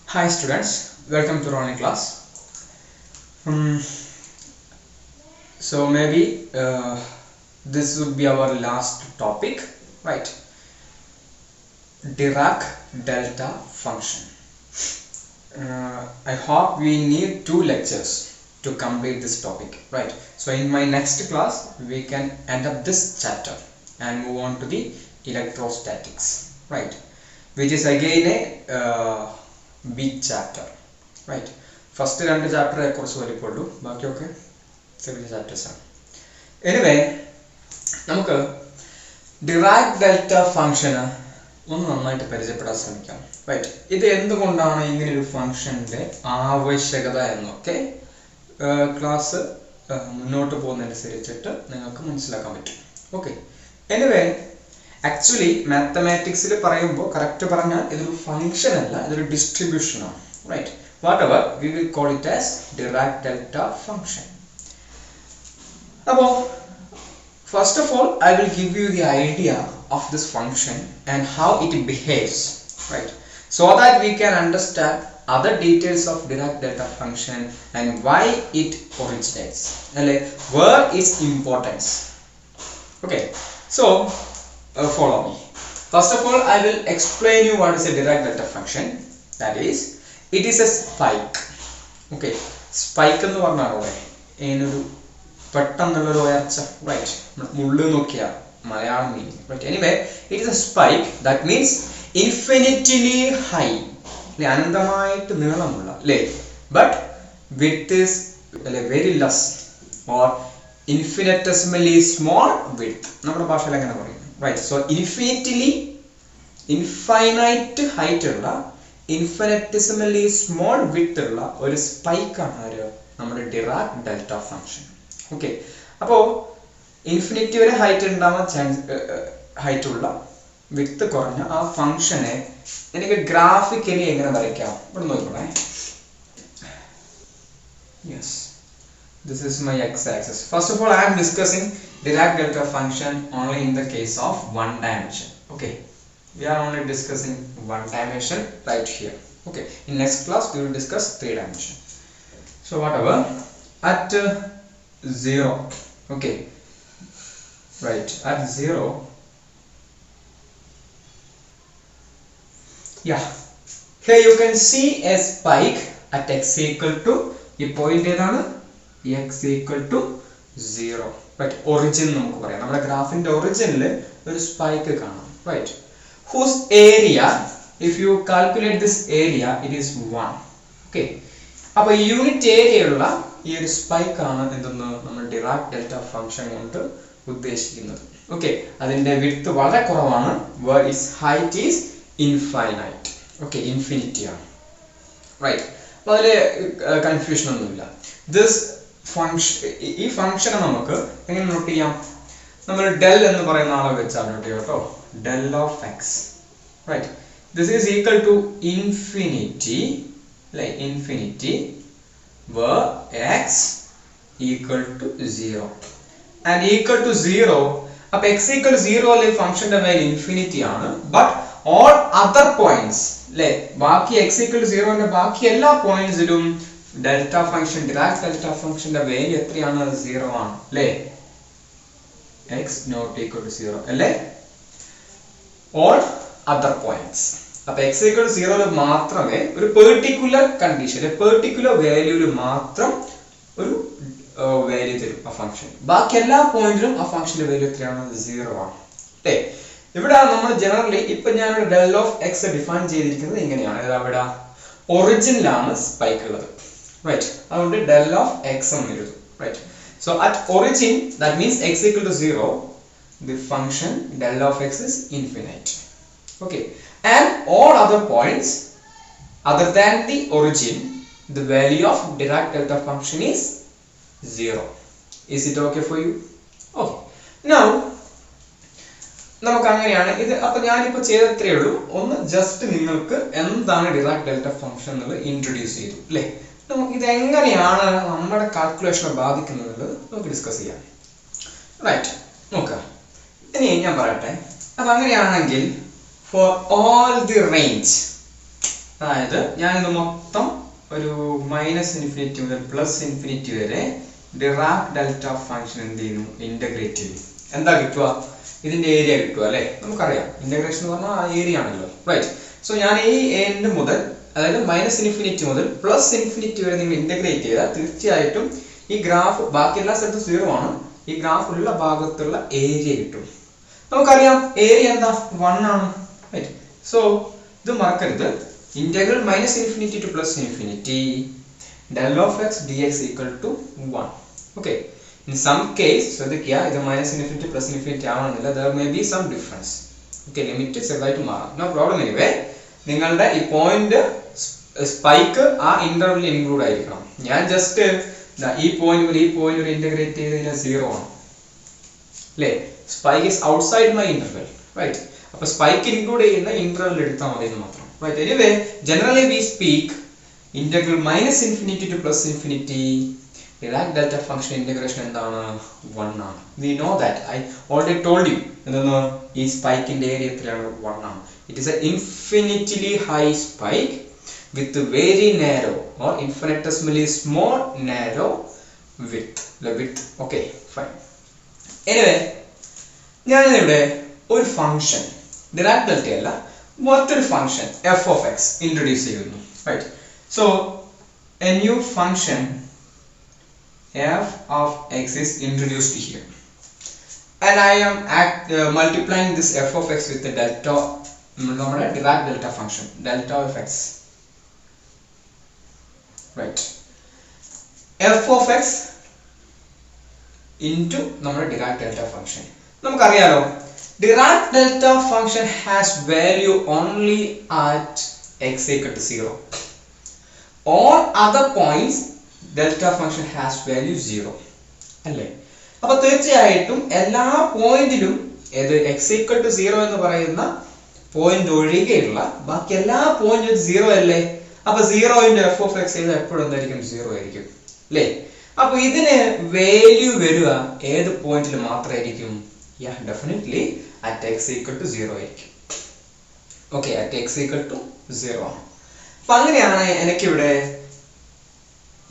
Hi students, welcome to our class. So maybe this would be our last topic, right? Dirac delta function. I hope we need 2 lectures to complete this topic, right? So in my next class we can end up this chapter and move on to the electrostatics, right? Which is again a big chapter, right? First 2 chapter കുറച്ച് വലിപ്പമുള്ളൂ, ബാക്കിയൊക്കെ ചെറിയ chapters ആണ്. Anyway നമുക്ക് Dirac delta ഫംഗ്ഷന് ഒന്ന് നന്നായിട്ട് പരിചയപ്പെടാൻ ശ്രമിക്കാം, റൈറ്റ്? ഇത് എന്തുകൊണ്ടാണ് ഇങ്ങനെ ഒരു ഫംഗ്ഷന്റെ ആവശ്യകത എന്നൊക്കെ ക്ലാസ് മുന്നോട്ട് പോകുന്നതനുസരിച്ചിട്ട് നിങ്ങൾക്ക് മനസ്സിലാക്കാൻ പറ്റും. ഓക്കെ, എനിവേ ആക്ച്വലി മാത്തമാറ്റിക്സിൽ പറയുമ്പോൾ കറക്റ്റ് പറഞ്ഞാൽ ഇതൊരു ഫംഗ്ഷൻ അല്ല, ഇതൊരു ഡിസ്ട്രിബ്യൂഷൻ ആണ്, right? whatever we will call it as Dirac delta function. അപ്പോൾ first of all I will give you the idea of this function and how it behaves, right? So that we can understand other details of Dirac delta function and why it originates, where its importance. Okay, so follow me. First of all I will explain you what is a Dirac delta function. That is, it is a spike. Okay, spike എന്ന് പറഞ്ഞാൽ ഏനൊരു പെട്ടെന്നുള്ളൊരു ഉയർച്ച, right? മുള്ളു നോക്കിയാൽ Malayalam meaning, right? Anyway it is a spike that means infinitely high, അല്ലെ, അനന്തമായിട്ട് നീളമുള്ള, അല്ലേ? But width is very less or infinitesimally small width, നമ്മുടെ ഭാഷയിൽ എങ്ങനെ പറയും, റൈറ്റ്? സോ ഇൻഫൈനൈറ്റ് ഹൈറ്റ് ഉള്ള ഇൻഫിനിറ്റസിമലി സ്മോൾ വിത്ത് ഉള്ള ഒരു സ്പൈക്കാണ് ഒരു നമ്മുടെ ഡിറാക് ഡെൽറ്റ ഫംഗ്ഷൻ. ഓക്കെ, അപ്പോൾ ഇൻഫിനിറ്റി വരെ ഹൈറ്റ് ഉണ്ടാവാൻ ഹൈറ്റ് ഉള്ള വിത്ത് കുറഞ്ഞ ആ ഫംഗ്ഷനെ എനിക്ക് ഗ്രാഫിക്കലി എങ്ങനെ വരയ്ക്കാം? ഇവിടെ നോക്കണേ. Yes, this is my x-axis. First of all I am discussing Dirac delta function only in the case of one dimension. Okay, we are only discussing one dimension right here. Okay, in next class we will discuss 3 dimension. So whatever, at 0, okay, right, at 0, yeah, here you can see a spike at x equal to, ഈ point ഏതാണ്? x equal to 0, right? Origin നമുക്ക് പറയാം, നമ്മുടെ ഗ്രാഫിന്റെ ഒറിജിനിൽ ഒരു spike കാണാം, right? Whose area, if you calculate this area, it is 1. Okay, അപ്പോൾ യൂണിറ്റ് ഏരിയ ഉള്ള ഈ ഒരു സ്പൈക്ക് ആണ് എന്തെന്ന് നമ്മൾ ഡിറാക് ഡെൽറ്റ ഫംഗ്ഷൻ കൊണ്ട് ഉദ്ദേശിക്കുന്നത്. ഓക്കെ, അതിന്റെ വിഡ്ത്ത് വളരെ കുറവാണ്, where its height is infinite. Okay, infinity ആണ്, റൈറ്റ്? അപ്പോൾ അതിൽ കൺഫ്യൂഷൻ ഒന്നുമില്ല. ദിസ് ഫംഗ്ഷൻ, ഈ ഫംഗ്ഷനെ നമുക്ക് എങ്ങനെ നോട്ട് ചെയ്യാം? നമ്മൾ ഡെൽ എന്ന് പറയുന്ന ആളെ വെച്ചാൽ നോട്ട് ചെയ്യാം കേട്ടോ. del of x, right? This is equal to infinity, like infinity, where x equal to 0 and equal to 0. Up x equal to 0 le function the value infinity aanu, but all other points, like baaki x equal to 0 ന്റെ ബാക്കി എല്ലാ പോയിന്റ്സിലും delta function, Dirac delta ഫംഗ്ഷന്റെ value എത്രയാണ്? 0 ആണ്, അല്ലേ? x not equal to 0, അല്ലേ? all other points. അപ്പോൾ x equal to 0 മാത്രമേ ഒരു പെർട്ടിക്കുലർ കണ്ടീഷൻ, പെർട്ടിക്കുലർ വാല്യൂവിൽ മാത്രം ഒരു വാല്യൂ തരും ആ ഫംഗ്ഷൻ. ബാക്കി എല്ലാ പോയിന്റിലും ആ ഫംഗ്ഷന്റെ വാല്യൂ എത്രയാണ്? 0 ആണ്, അല്ലേ? ഇവിടെ നമ്മൾ ജനറലി ഇപ്പൊ ഞാനൊരു ഡെൽ ഓഫ് എക്സ് ഡിഫൈൻ ചെയ്തിരിക്കുന്നത് ഇങ്ങനെയാണ്. അവിടെ ഒറിജിനിലാണ് സ്പൈക്ക് ഉള്ളത്, റൈറ്റ്? അതുകൊണ്ട് ഡെൽ ഓഫ് എക്സ് എന്ന് എഴുതും, right? So at origin that means x equal to 0, the function del of x is infinite. Okay, and all other points other than the origin, the value of Dirac delta function is 0. Is it okay for you? Okay, now നമുക്ക് അങ്ങനെയാണ് ഇത്. അപ്പോൾ ഞാനിപ്പോൾ ചെയ്തത്രേ ഉള്ളൂ, ഒന്ന് just നിങ്ങൾക്ക് എന്താണ് Dirac delta function എന്നുള്ളത് ഇൻട്രൊഡ്യൂസ് ചെയ്തു, അല്ലേ? നമുക്ക് ഇത് എങ്ങനെയാണ് നമ്മുടെ കാൽക്കുലേഷനെ ബാധിക്കുന്നത് നമുക്ക് ഡിസ്കസ് ചെയ്യാം, റൈറ്റ്? നോക്കാം. ഇനി ഞാൻ പറയട്ടെ, അപ്പം അങ്ങനെയാണെങ്കിൽ for all the range അതായത് ഞാനിത് മൊത്തം ഒരു മൈനസ് ഇൻഫിനിറ്റി മുതൽ പ്ലസ് ഇൻഫിനിറ്റി വരെ ഡിറാക് ഡെൽറ്റ ഫംഗ്ഷൻ എന്ത് ചെയ്യുന്നു, ഇന്റഗ്രേറ്റ് ചെയ്യും. എന്താ കിട്ടുക? ഇതിന്റെ ഏരിയ കിട്ടുക അല്ലെ? നമുക്കറിയാം ഇന്റഗ്രേഷൻ എന്ന് പറഞ്ഞാൽ ആ ഏരിയ ആണല്ലോ, റൈറ്റ്? സോ ഞാൻ ഈ എൻഡ് മുതൽ, അതായത് മൈനസ് ഇൻഫിനിറ്റി മുതൽ പ്ലസ് ഇൻഫിനിറ്റി വരെ നിങ്ങൾ ഇന്റഗ്രേറ്റ് ചെയ്താൽ തീർച്ചയായിട്ടും ഈ ഗ്രാഫ്, ബാക്കി എല്ലാ സ്ഥലത്തും 0 ആണ്, ഈ ഗ്രാഫ് ഉള്ള ഭാഗത്തുള്ള ഏരിയ കിട്ടും. നമുക്കറിയാം ഏരിയ എന്താ, 1 ആണ്, റൈറ്റ്? സോ ഇത് മറക്കരുത്. Integral minus infinity to plus infinity del of x dx equal to 1. Okay. In some case, ശ്രദ്ധിക്കുക, ഇത് മൈനസ് ഇൻഫിനിറ്റി പ്ലസ് ഇൻഫിനിറ്റി ആവണമെന്നില്ല. There may be some difference. Okay, limit ചെറുതായിട്ട് മാറാം. No problem anyway. നിങ്ങളുടെ ഈ point spike ആ ഇന്റർവെല്ലിൽ include ആയിരിക്കണം. ഞാൻ ജസ്റ്റ് ഈ പോയിന്റ് ഒരു ഇന്റഗ്രേറ്റ് ചെയ്ത് കഴിഞ്ഞാൽ 0 ആണ് അല്ലേ? Spike is outside my interval, right? അപ്പൊ സ്പൈക്ക് ഇൻക്ലൂഡ് ചെയ്യുന്ന ഇന്റർവെൽ എടുത്താൽ മതി എന്ന് മാത്രം, right? Anyway generally we speak integral minus infinity to plus infinity Dirac delta function integration എന്താണ്, 1 ആണ്. We know that. I already told you എന്താണ് ഈ സ്പൈക്കിന്റെ ഏരിയ എത്രയാണ്, 1 ആണ്. It is an infinitely high spike with very narrow or infinitesimally small narrow width. Okay, fine. Anyway, ഞാൻ ഇവിടെ ഒരു function Dirac delta അല്ല, മറ്റൊരു function f of x introduce ചെയ്യുന്നു, right? So a new function f of x is introduced here, and I am multiplying this f of x with the delta, നമ്മുടെ Dirac delta function, delta of x, right? f of x into നമ്മുടെ Dirac delta function. നമുക്കറിയാലോ Dirac delta function has value only at x equal to 0. All other points delta function has value 0 അല്ലേ? അപ്പൊ തീർച്ചയായിട്ടും എല്ലാ പോയിന്റിലും ഏത് x equal to 0 എന്ന് പറയുന്ന പോയിന്റ് ഒഴികെയുള്ള ബാക്കി എല്ലാ പോയിന്റും 0 അല്ലേ? അപ്പൊ 0 ന്റെ f of x ചെയ്താൽ എപ്പോഴും എന്തായിരിക്കും, 0 ആയിരിക്കും അല്ലേ? അപ്പൊ ഇതിന് വാല്യൂ വരിക ഏത് പോയിന്റിൽ മാത്രമായിരിക്കും? Yeah, definitely at x equal to 0 ആയിരിക്കും. Okay, at x equal to 0. അപ്പൊ അങ്ങനെയാണ് എനിക്കിവിടെ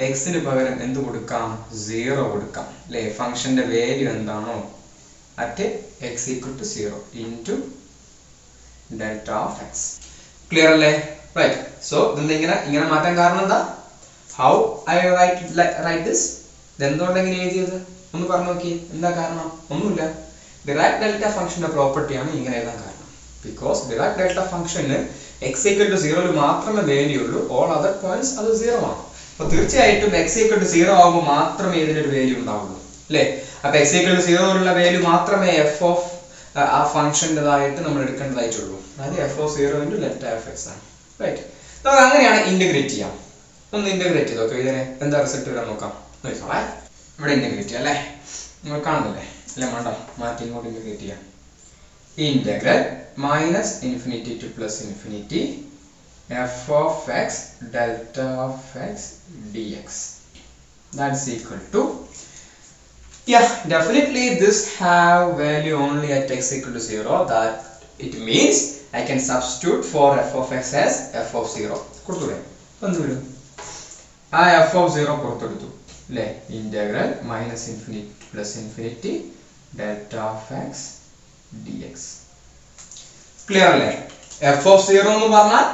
എക്സിന് പകരം എന്ത് കൊടുക്കാം, 0 കൊടുക്കാം അല്ലേ? ഫംഗ്ഷന്റെ വാല്യൂ എന്താണോ at x equal to 0 into delta of x. Clear അല്ലേ? റൈറ്റ്. സോ ഇങ്ങനെ മാറ്റാൻ കാരണം എന്താ? How I write this? ഇതെന്തുകൊണ്ട് എങ്ങനെ എഴുതിയത് ഒന്ന് പറഞ്ഞു നോക്കി. എന്താ കാരണം? ഒന്നുമില്ല. Dirac delta ഫംഗ്ഷന്റെ പ്രോപ്പർട്ടിയാണ് ഇങ്ങനെ എഴുതാൻ കാരണം. ബിക്കോസ് Dirac delta ഫംഗ്ഷന് x equal to 0 മാത്രമേ വാല്യൂ ഉള്ളൂ, ഓൾ അതർ പോയിന്റ്സ് അത് 0 ആണ്. അപ്പൊ തീർച്ചയായിട്ടും x equal to 0 ആകുമ്പോൾ മാത്രമേ ഇതിനൊരു വാല്യൂ ഉണ്ടാവുള്ളൂ അല്ലേ? അപ്പൊ x equal to 0 ഉള്ള വാല്യൂ മാത്രമേ f ഓഫ് ആ ഫംഗ്ഷൻ്റെതായിട്ട് നമ്മൾ എടുക്കേണ്ടതായിട്ടുള്ളൂ. അതായത് f of 0 into delta of x ആണ്, റൈറ്റ്? നമുക്ക് അങ്ങനെയാണ് ഇന്റഗ്രേറ്റ് ചെയ്യാം. ഒന്ന് ഇന്റഗ്രേറ്റ് ചെയ്ത് നോക്കാം, ഇതിനെ എന്താ റിസൾട്ട് വരാൻ നോക്കാം. നോക്കോളെ, ഇവിടെ ഇന്റഗ്രേറ്റ് ചെയ്യാം അല്ലേ? നിങ്ങൾ കാണുന്നില്ലേ അല്ലെ? വേണ്ട, മാറ്റി ഇങ്ങോട്ട് ഇന്റഗ്രേറ്റ് ചെയ്യാം. Integral minus infinity to plus infinity f of x delta of x dx, that's equal to, yeah, definitely this have value only at x equal to 0. That it means I can substitute for f of x as f of 0. കൊടുത്തുല്ലേ? ഒന്നുമില്ല, ആ f of 0 കൊടുത്തെടുത്തു അല്ലേ? Integral minus infinity to plus infinity delta of x dx. Clear അല്ലേ? f of 0 എന്ന് പറഞ്ഞാൽ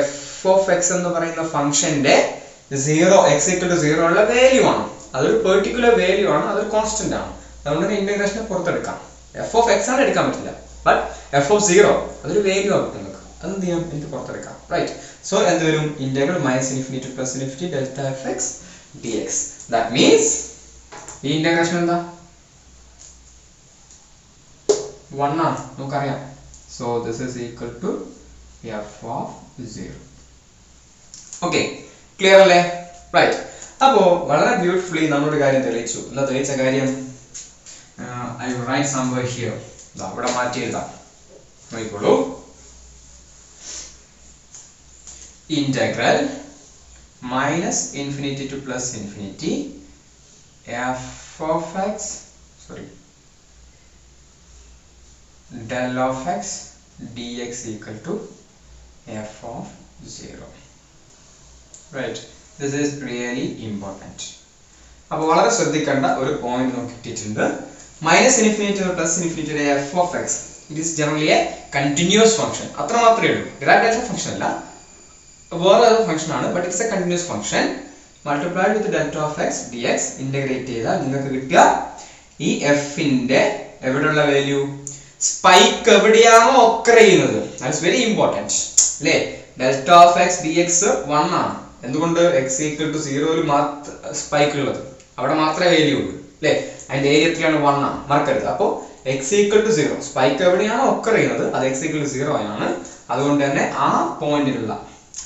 f of x എന്ന് പറയുന്ന ഫംഗ്ഷന്റെ 0 x equal to 0 ഉള്ള വാല്യൂ ആണ്. അതൊരു പെർട്ടിക്കുലർ വാല്യൂ ആണ്, അതൊരു കോൺസ്റ്റന്റ് ആണ്. അതുകൊണ്ട് ഇന്റഗ്രേഷനെ പുറത്തെടുക്കാം. f of x ആണ് എടുക്കാൻ പറ്റില്ല, ബട്ട് f of 0 അതൊരു വാല്യൂ ആകും നിങ്ങൾക്ക്. അതെന്ത് ചെയ്യാം? എനിക്ക് പുറത്തെടുക്കാം, റൈറ്റ്? സോ എന്ത് വരും? Integral minus infinity to plus infinity delta f x d x. That means ഈ ഇന്റഗ്രേഷൻ എന്താ? 1 ആണ്, നമുക്കറിയാം. So this is equal to f of 0. Okay, clear അല്ലേ? റൈറ്റ്. അപ്പോ വളരെ ബ്യൂട്ടിഫുള്ളി നമ്മളൊരു കാര്യം തെളിയിച്ചു. എന്താ തെളിയിച്ച കാര്യം? I will write somewhere here. ഇവിടെ മാറ്റി എഴുതാം, നോക്കിക്കോളൂ. Integral minus infinity to plus infinity f of x del of x dx equal to f of 0. Right, this is really important. അപ്പോൾ വളരെ ശ്രദ്ധിക്കേണ്ട ഒരു പോയിന്റ് നമുക്ക് കിട്ടിയിട്ടുണ്ട്. മൈനസ് ഇൻഫിനിറ്റി പ്ലസ് ഇൻഫിനിറ്റിയുടെ f of x it is generally a continuous function. അത്ര മാത്രമേ ഉള്ളൂ. ഡിറാക് ഡെൽറ്റ ഫംഗ്ഷൻ അല്ല, വേറെ ഒരു ഫംഗ്ഷൻ ആണ്, but it's A continuous function. Multiplied with delta of x d X integrate ചെയ്താൽ നിങ്ങൾക്ക് കിട്ടുക ഈ എഫിന്റെ എവിടെയുള്ള വാല്യൂ, സ്പൈക്ക് എവിടെയാണോ ഒക്കർ ചെയ്യുന്നത്, ദാറ്റ്സ് വെരി ഇമ്പോർട്ടൻറ്റ് അല്ലേ. Delta of x d X 1 ആണ്. എന്തുകൊണ്ട്? എക്സ് ഈക്വൽ ടു 0 സ്പൈക്ക് ഉള്ളത്, അവിടെ മാത്രമേ വാല്യൂ ഉള്ളൂ അല്ലേ. അതിന്റെ ഏരിയ എത്രയാണ്? 1 ആണ്, മറക്കരുത്. അപ്പോൾ എക്സ് ഈക്വൽ ടു 0 സ്പൈക്ക് എവിടെയാണോ ഒക്കർ ചെയ്യുന്നത് അത് എക്സ് ഈക്വൽ ടു 0 ആണ്. അതുകൊണ്ട് തന്നെ ആ പോയിന്റിലുള്ള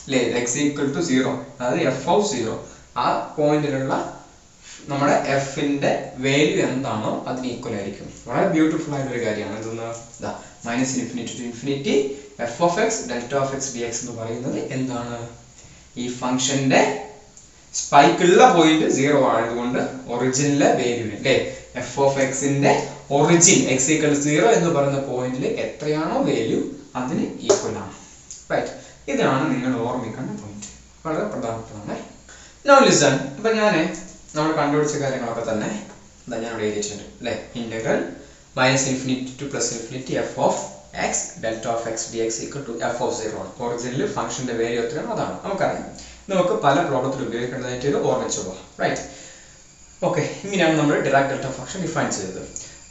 അല്ലേ എക്സ് ഈക്വൽ ടു 0, അതായത് എഫ് ഓഫ് 0, ആ പോയിന്റിലുള്ള നമ്മുടെ എഫിന്റെ വാല്യൂ എന്താണോ അതിന് ഈക്വൽ ആയിരിക്കും. വളരെ ബ്യൂട്ടിഫുൾ ആയിട്ടൊരു കാര്യമാണ്. ഇതൊന്ന് minus infinity to infinity f of x delta of x d x എന്ന് പറയുന്നത് എന്താണ്? ഈ ഫംഗ്ഷന്റെ സ്പൈക്ക് ഉള്ള പോയിന്റ് 0 ആയതുകൊണ്ട് ഒറിജിനിലെ വാല്യൂ അല്ലേ, എഫ് ഓഫ് എക്സിന്റെ ഒറിജിൻ എക്സ് ഈക്വൽ 0 എന്ന് പറയുന്ന പോയിന്റിൽ എത്രയാണോ വാല്യൂ അതിന് ഈക്വൽ ആണ്. റൈറ്റ്, ഇതാണ് നിങ്ങൾ ഓർമ്മിക്കേണ്ട പോയിന്റ്, വളരെ പ്രധാനപ്പെട്ടതാണ്. Now listen. അപ്പൊ നമ്മൾ കണ്ടുപിടിച്ച കാര്യങ്ങളൊക്കെ തന്നെ ഞാൻ ഇവിടെ എഴുതിയിട്ടുണ്ട് അല്ലേ. Integral minus infinity to plus infinity f of x delta of x d x equal to f of 0 ആണ്. ഒറിജിനിൽ ഫംഗ്ഷന്റെ വാല്യൂ എത്രയാണോ അതാണ് നമുക്കറിയാം. നമുക്ക് പല പ്രോബ്ലത്തിൽ ഉപയോഗിക്കേണ്ടതായിട്ട് ഓർമ്മിച്ചോളൂ. Right, okay. ഇങ്ങനെയാണ് നമ്മൾ ഡിറാക് ഡെൽറ്റ ഫംഗ്ഷൻ ഡിഫൈൻ ചെയ്തത്.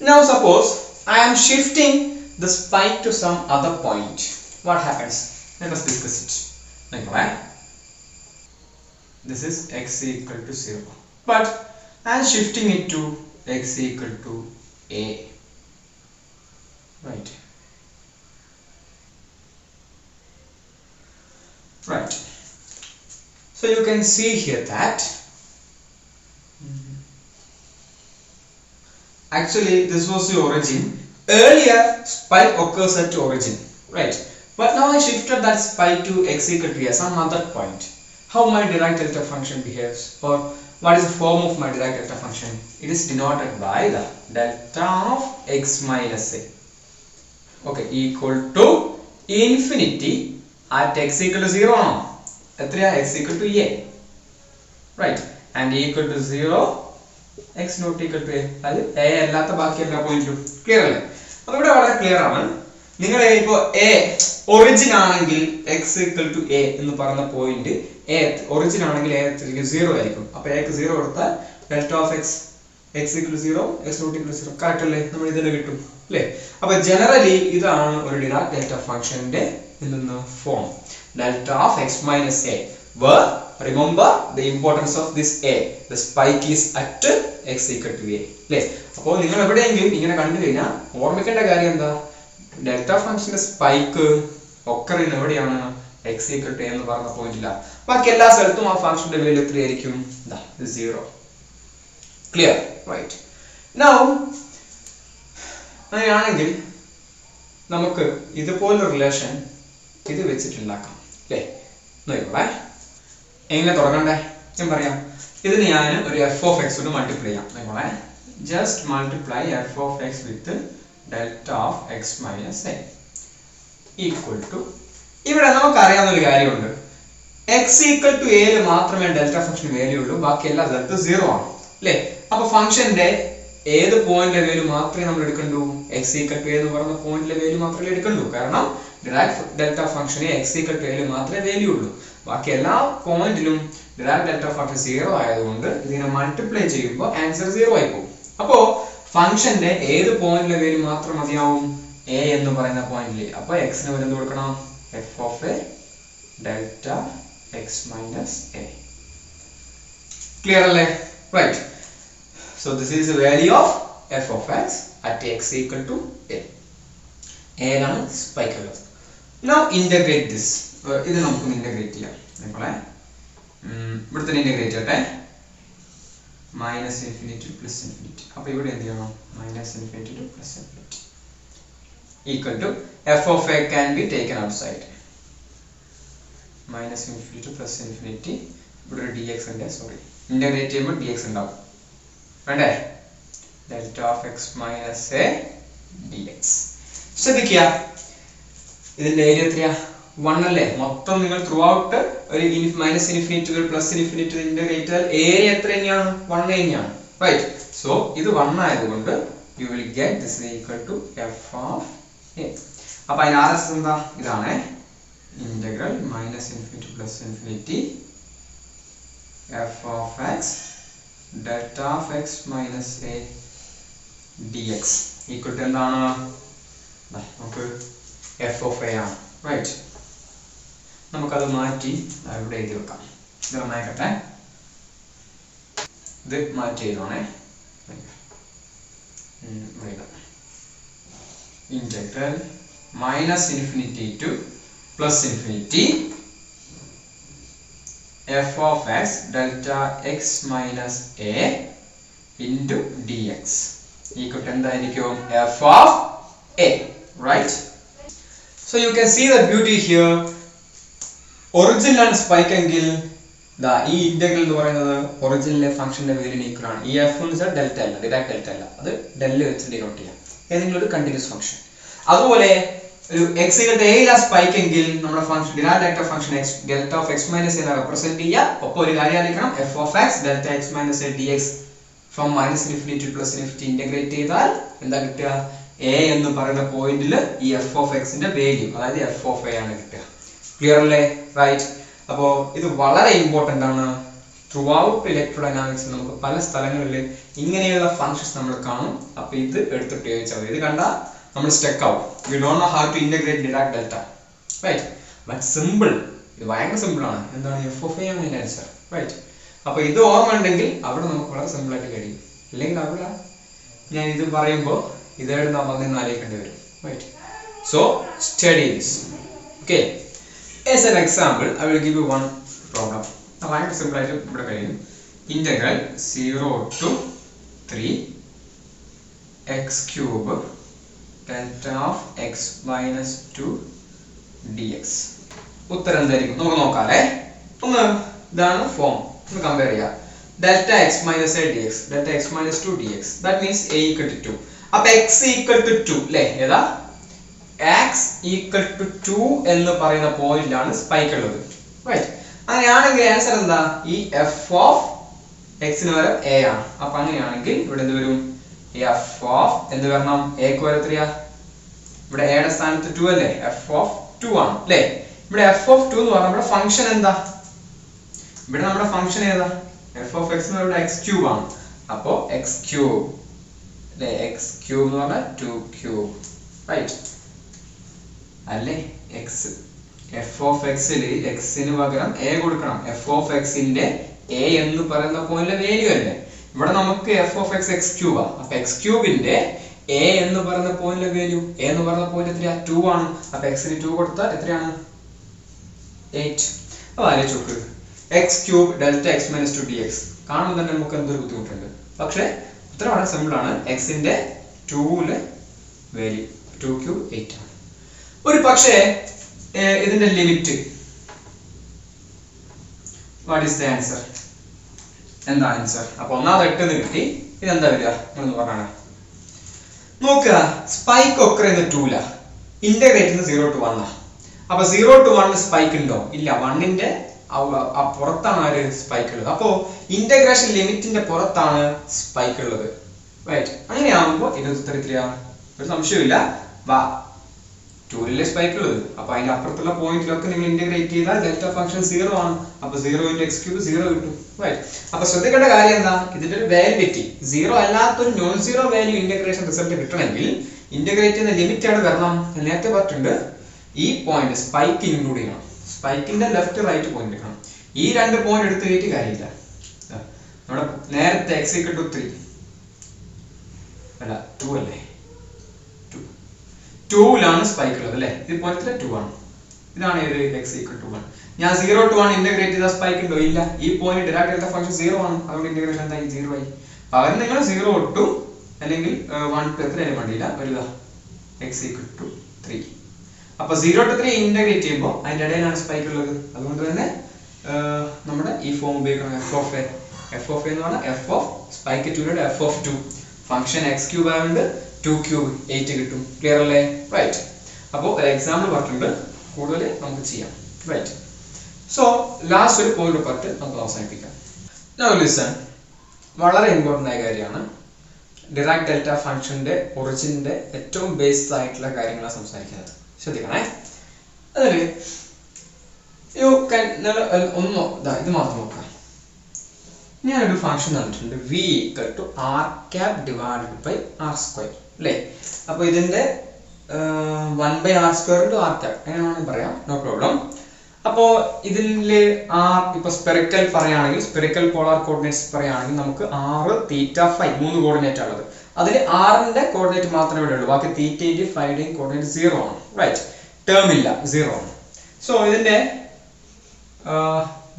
Now suppose I am shifting the spike to some other point. What happens? Let us discuss it. നിങ്ങളെ this is x equal to 0, but I am shifting it to x equal to a. Right. Right. So you can see here that actually this was the origin. Earlier spike occurs at origin, right? But now I shifted that spike to x equal to some other point. How my Dirac delta function behaves, or what is the form of my Dirac delta function? It is denoted by the delta of x minus a. Okay, equal to infinity at x equal to 0 now. X equal to a, right? And equal to 0 x not equal to a. That is a allata baaki ella point clear alle. Adu ivide valare clear aanu. Ningale ipo a origin ആണെങ്കിൽ x equal to a എന്ന് പറയുന്ന point a origin ആണെങ്കിൽ a 0 ആയിരിക്കും. അപ്പോൾ a ക്ക് 0 കൊടുത്താൽ delta of x x equal to 0 x not equal to 0 correct അല്ലേ? നമ്മൾ ഇതിനെ കിട്ടും അല്ലേ? അപ്പോൾ ജനറലി ഇതാണ് ഒരു ഡിറാക് ഡെൽറ്റ ഫംഗ്ഷന്റെ form. Delta of x minus a, where remember the importance of this a, the spike is at x equal to a അല്ലേ? അപ്പോൾ നിങ്ങൾ എവിടെയെങ്കിലും ഇങ്ങനെ കണ്ടു കഴിഞ്ഞാൽ ഓർമ്മിക്കേണ്ട കാര്യം എന്താ? ഡെൽറ്റ ഫംഗ്ഷന്റെ സ്പൈക്ക് ഒക്കർ ചെയ്യുന്ന എവിടെയാണ്? x equal to a എന്ന് പറയുന്ന പോയിന്റില്ല. ബാക്കി എല്ലാ സ്ഥലത്തും ആ ഫംഗ്ഷന്റെ വാല്യൂ എത്രയായിരിക്കും? 0. ക്ലിയർ? റൈറ്റ്. നൗ അങ്ങനെയാണെങ്കിൽ നമുക്ക് ഇതുപോലൊരു റിലേഷൻ ഇത് വെച്ചിട്ടുണ്ടാക്കാം അല്ലേ? നോക്കോളെ എങ്ങനെ തുടങ്ങണ്ടേ? ഞാൻ പറയാം. ഇതിന് ഞാൻ ഒരു എഫ് ഓഫ് എക്സ് കൊണ്ട് മൾട്ടിപ്ലൈ ചെയ്യാം. നോക്കോളെ, just multiply f of x with delta of x minus a equal to, ഇവിടെ നമുക്ക് അറിയാവുന്ന ഒരു കാര്യമുണ്ട്, എക്സ് ഈക്വൽ ടു എയിൽ മാത്രമേ ഡെൽറ്റ ഫംഗ്ഷൻ വാല്യൂ ഉള്ളൂ, ബാക്കി എല്ലാ സ്ഥലത്തും 0 ആണ് അല്ലേ? അപ്പൊ ഫംഗ്ഷന്റെ ഏത് പോയിന്റിലെ വാല്യൂ മാത്രമേ നമ്മൾ എടുക്കണ്ടൂ? എക്സ് ഈക്വൽ ടു എ എന്ന് പറയുന്ന പോയിന്റിലെ വാല്യൂ മാത്രമേ എടുക്കണ്ടൂ. കാരണം ഡിറാക് ഡെൽറ്റ ഫംഗ്ഷന് എക്സ് ഈക്വൽ ടു എയിൽ മാത്രമേ വാല്യൂ ഉള്ളൂ. ബാക്കി എല്ലാ പോയിന്റിലും ഡിറാക് ഡെൽറ്റ ഫംഗ്ഷൻ 0 ആയതുകൊണ്ട് ഇതിനെ മൾട്ടിപ്ലൈ ചെയ്യുമ്പോൾ ആൻസർ 0 ആയി പോകും. അപ്പോ ഫംഗ്ഷന്റെ ഏത് പോയിന്റിലെ വാല്യൂ മാത്രം മതിയാവും? എ എന്ന് പറയുന്ന പോയിന്റിൽ. അപ്പൊ എക്സിന് എന്ത് കൊടുക്കണം? F of a delta x minus a. Clear അല്ലേ? Right. So this is the value of f of x at x equal to a. എയിലാണ് സ്പൈക്ക് ഉള്ളത്. Now integrate this. ഇത് നമുക്ക് ഇന്റഗ്രേറ്റ് ചെയ്യാം. നമ്മളെ ഇവിടെ തന്നെ ഇന്റഗ്രേറ്റ് ചെയ്യട്ടെ. Minus infinity to plus infinity. അപ്പൊ ഇവിടെ എന്ത് ചെയ്യണം? Minus infinity to plus infinity equal to f of a can be taken outside. Minus infinity to plus infinity. ഇവിടെ dx ഉണ്ട്. സോറി, ഇന്റഗ്രേറ്റ് ചെയ്യുമ്പോൾ dx ഉണ്ടാവും വേണ്ടേ? Delta of x minus A dx. ശ്രദ്ധിക്കുക, ഇതിന്റെ ഏരിയ എത്രയാ? 1 അല്ലേ? മൊത്തം നിങ്ങൾ ത്രൂ ഔട്ട് ഒരു മൈനസ് ഇൻഫിനിറ്റി ഒരു പ്ലസ് ഇൻഫിനിറ്റി ഇന്റഗ്രേറ്റ് ചെയ്താൽ ഏരിയ എത്ര തന്നെയാണ്? 1 തന്നെയാണ്. റൈറ്റ്. സോ ഇത് 1 ആയതുകൊണ്ട് you will get this is equal to f of a. അപ്പൊ അതിന്റെ ആർഎസ് എന്താ? ഇതാണ് integral minus infinity plus infinity f of x delta of x minus a dx equal to എന്താണ്? നമുക്ക് f of a ആണ്. Right. നമുക്കത് മാറ്റി ഇവിടെ എഴുതി വെക്കാം. ഇത് നന്നായിക്കട്ടെ. ഇത് മാറ്റി എഴുതണേ. Integral minus infinity to plus infinity f of x delta x minus a into dx equal to എന്തായിരിക്കും? f of a. Right. So you can see the beauty here. Origin and spike എങ്കിൽ ഈ integral എന്ന് പറയുന്നത് ഒറിജിനിലെ ഫംഗ്ഷന്റെ വാല്യൂവിന് equal ആണ്. ഈ F എന്ന് വെച്ചാൽ ഡെൽറ്റ അല്ല, ഡിറാക് ഡെൽറ്റ അല്ല, അത് ഡെൽ വെച്ച് ഡിനോട്ട് ചെയ്യാം. ഏതെങ്കിലും ഒരു കണ്ടിന്യൂസ് ഫംഗ്ഷൻ. അതുപോലെ ഒരു എക്സ് ഈക്വൽ എയിലെ സ്പൈക്ക് എങ്കിൽ നമ്മുടെ function Dirac delta function X delta of x minus A represent ചെയ്യുക. ഒപ്പം ഒരു കാര്യം ആയിരിക്കണം, F of x delta x minus a d X from minus infinity to plus infinity integrate ചെയ്താൽ എന്താ കിട്ടുക? എ എന്ന് പറയുന്ന പോയിന്റിൽ ഈ എഫ് ഓഫ് എക്സിന്റെ വാല്യൂ അതായത് എഫ് ഓഫ് എ ആണ് കിട്ടുക. ക്ലിയർ അല്ലേ? റൈറ്റ്. അപ്പോൾ ഇത് വളരെ ഇമ്പോർട്ടൻ്റ് ആണ്. ത്രൂ ഔട്ട് ഇലക്ട്രോഡൈനാമിക്സ് നമുക്ക് പല സ്ഥലങ്ങളിൽ ഇങ്ങനെയുള്ള ഫംഗ്ഷൻസ് നമ്മൾ കാണും. അപ്പോൾ ഇത് എടുത്തിട്ട് ഉപയോഗിച്ചാൽ മതി. ഇത് കണ്ടാൽ നമ്മൾ സ്റ്റക്ക് ആവും. We don't know how to integrate Dirac delta. Right. But simple. ഇത് ഭയങ്കര സിമ്പിൾ ആണ്. എന്താണ്? എഫ് ഓഫ് എ ആണ് ഇതിന്റെ ആൻസർ. റൈറ്റ്. അപ്പോൾ ഇത് ഓർമ്മ ഉണ്ടെങ്കിൽ അവിടെ നമുക്ക് വളരെ സിമ്പിൾ ആയിട്ട് കഴിയും. അല്ലെങ്കിൽ അവിടെ ഞാൻ ഇത് പറയുമ്പോൾ ഇതേടെ നമ്മൾ നിന്ന് ആലോചിക്കേണ്ടി വരും. Right. So study this. Okay. As an example, I will give you one problem. വളരെ സിമ്പിൾ ആയിട്ട് ഇവിടെ കഴിയും. Integral 0 to 3 x cube delta of x minus 2 dx. ഉത്തരം എന്തായിരിക്കും? നമുക്ക് നോക്കാം അല്ലേ. ഒന്ന് ഇതാണ് ഫോം. ഒന്ന് കമ്പയർ ചെയ്യാം. Delta x minus a d x delta x minus 2 d x that means a equal to 2. അപ്പൊ എക്സ് ഈക്വൽ ടു 2 അല്ലേ? ഏതാ? x equal to 2 എന്ന് പറയുന്ന പോയിന്റിലാണ് സ്പൈക്ക് ഉള്ളത്. റൈറ്റ്. അങ്ങനെയാണെങ്കിൽ ആൻസർ എന്താ? ഈ എഫ് ഓഫ് എക്സിന് പകരം എ ആണ്. അപ്പൊ അങ്ങനെയാണെങ്കിൽ ഇവിടെ എന്ത് വരും? എഫ് ഓഫ് എന്ത് വരണം? എക്ക് വരെ എത്രയാ? ഇവിടെ എയുടെ സ്ഥാനത്ത് 2 അല്ലേ? എഫ് ഓഫ് 2 ആണ് അല്ലേ? ഇവിടെ എഫ് ഓഫ് 2 എന്ന് പറഞ്ഞാൽ നമ്മുടെ ഫംഗ്ഷൻ എന്താ? ഇവിടെ നമ്മുടെ ഫംഗ്ഷൻ ഏതാ? എഫ് ഓഫ് എക്സ് എന്ന് പറഞ്ഞാൽ എക്സ് ക്യൂബ് ആണ്. അപ്പോ എക്സ് ക്യൂബ് അല്ലേ? എക്സ് ക്യൂബ് എന്ന് പറഞ്ഞാൽ 2 ക്യൂബ്. റൈറ്റ് അല്ലേ? എക്സ് എഫ് ഓഫ് എക്സിൽ എക്സിന് പകരം എ കൊടുക്കണം. എഫ് ഓഫ് എക്സിന്റെ എ എന്ന് പറയുന്ന പോയിന്റിലെ വാല്യൂ അല്ലേ? ഇവിടെ നമുക്ക് F of X X Cuba. അപ്പൊ എക്സ് ക്യൂബിന്റെ എ എന്ന് പറയുന്ന പോയിന്റിലെ വാല്യൂ എ എന്ന് പറയുന്ന പോയിന്റ് എത്രയാ? 2 ആണ്. അപ്പൊ എക്സിന് 2 കൊടുത്താൽ എത്രയാണ്? 8. അപ്പൊ ആലോചിച്ച് നോക്ക്. X cube delta x minus 2 d X കാണുമ്പോൾ തന്നെ നമുക്ക് എന്തൊരു ബുദ്ധിമുട്ടുണ്ട്. പക്ഷെ ഉത്തരം വളരെ സിമ്പിൾ ആണ്. എക്സിന്റെ 2ലെ വാല്യൂ 2 ക്യൂബ് 8 ആണ്. ഒരു പക്ഷേ ഇതിന്റെ limit what is the answer? എന്താ ആൻസർ? അപ്പൊ ഒന്നാമത് 8 എന്ന് കിട്ടി. ഇതെന്താ വരിക? എന്ന് പറഞ്ഞാണ് നോക്കുക. സ്പൈക്ക് ഒക്കെ 2ല ഇന്റഗ്രേറ്റ് 0 to 1 ആ. അപ്പൊ 0 to 1 സ്പൈക്ക് ഉണ്ടോ? ഇല്ല. 1ന്റെ പുറത്താണ് ആര് സ്പൈക്ക് ഉള്ളത്. അപ്പോ ഇന്റഗ്രേഷൻ ലിമിറ്റിന്റെ പുറത്താണ് സ്പൈക്ക് ഉള്ളത്. റൈറ്റ്. അങ്ങനെയാകുമ്പോ ഇതിന്റെ ഉത്തരം എത്രയാണ്? ഒരു സംശയമില്ല. 2ലെ സ്പൈക്ക് ഉള്ളത്. അപ്പൊ അതിന്റെ അപ്പുറത്തുള്ള പോയിന്റിലൊക്കെ നിങ്ങൾ ഇന്റഗ്രേറ്റ് ചെയ്താൽ ഡെൽറ്റ ഫംഗ്ഷൻ 0 ആണ്. അപ്പൊ 0 into x cube 0 കിട്ടും. റൈറ്റ്. അപ്പൊ ശ്രദ്ധിക്കേണ്ട കാര്യം എന്താ? ഇതിന്റെ ഒരു വാല്യൂറ്റി 0 അല്ലാത്തൊരു non zero value integration result കിട്ടണമെങ്കിൽ ഇന്റഗ്രേറ്റ് ചെയ്യുന്ന ലിമിറ്റ് ആണ് വരണം. നേരത്തെ പറഞ്ഞിട്ടുണ്ട് ഈ പോയിന്റ് സ്പൈക്ക് ഇൻക്ലൂഡ് ചെയ്യണം. സ്പൈക്കിന്റെ ലെഫ്റ്റ് റൈറ്റ് പോയിന്റ് എടുക്കണം. ഈ രണ്ട് പോയിന്റ് എടുത്ത് കയറ്റി കാര്യമില്ല. നമ്മുടെ നേരത്തെ x equal to 3 അല്ല 2 അല്ലേ? 2ലാണ് സ്പൈക്ക് ഉള്ളത് അല്ലേ? ഇത് പോയിന്റിലെ 2 ആണ്. ഇതാണ് ഏത്? x equal to 1. ഞാൻ 0 to 1 ഇന്റഗ്രേറ്റ് ചെയ്ത സ്പൈക്ക് ഉണ്ടോ? ഇല്ല. ഈ പോയിന്റ് ഡിറാക് ഡെൽറ്റ ഫംഗ്ഷൻ 0 ആണ്. അതുകൊണ്ട് ഇന്റഗ്രേഷൻ എന്തായി? 0 ആയി. പകരം നിങ്ങൾ 0 to അല്ലെങ്കിൽ 1 to എത്രയായാലും വേണ്ടിയില്ല വരിക x equal to 3. അപ്പൊ 0 to 3 ഇന്റഗ്രേറ്റ് ചെയ്യുമ്പോൾ അതിന്റെ ഇടയിലാണ് സ്പൈക്ക് ഉള്ളത്. അതുകൊണ്ട് തന്നെ നമ്മുടെ ഈ ഫോം ഉപയോഗിക്കണം. f of a എന്ന് പറഞ്ഞാൽ f of സ്പൈക്ക് 2യുടെ f of 2 function x cube ആയതുകൊണ്ട് 2 ക്യൂബ് 8 കിട്ടും. ക്ലിയർ അല്ലേ? റൈറ്റ്. അപ്പോൾ ഒരു എക്സാമ്പിൾ പറഞ്ഞിട്ടുണ്ട്. കൂടുതൽ നമുക്ക് ചെയ്യാം. റൈറ്റ്. സോ ലാസ്റ്റ് ഒരു പോയിന്റ് പറഞ്ഞിട്ട് നമുക്ക് അവസാനിപ്പിക്കാം. നൗ ലിസൺ, വളരെ ഇമ്പോർട്ടൻ്റ് ആയ കാര്യമാണ്. ഡിറാക് ഡെൽറ്റ ഫംഗ്ഷന്റെ ഒറിജിന്റെ ഏറ്റവും ബേസ്ഡ് ആയിട്ടുള്ള കാര്യങ്ങളാണ് സംസാരിക്കുന്നത്. ശ്രദ്ധിക്കണേ. അതിൽ യു ക്യാൻ ഒന്നോ ഇത് മാത്രം നോക്കാം. ഞാനൊരു ഫംഗ്ഷൻ തന്നിട്ടുണ്ട് v = r cap divided by r square അല്ലേ. അപ്പോൾ ഇതിന്റെ 1/r² into r cap അങ്ങനെ വേണമെങ്കിൽ പറയാം, നോ പ്രോബ്ലം. അപ്പോൾ ഇതില് ഇപ്പൊ സ്പെറിക്കൽ പറയുകയാണെങ്കിൽ, സ്പെറിക്കൽ പോളാർ കോർഡിനേറ്റ്സ് പറയുകയാണെങ്കിൽ നമുക്ക് r, θ, φ 3 കോർഡിനേറ്റ് ഉള്ളത്. അതിൽ r-ന്റെ കോർഡിനേറ്റ് മാത്രമേ ഇവിടെ ഉള്ളൂ, ബാക്കി θ-ന്റെയും φ-ന്റെയും കോർഡിനേറ്റ് 0 ആണ്. റൈറ്റ്, ടേം ഇല്ല, 0 ആണ്. സോ ഇതിന്റെ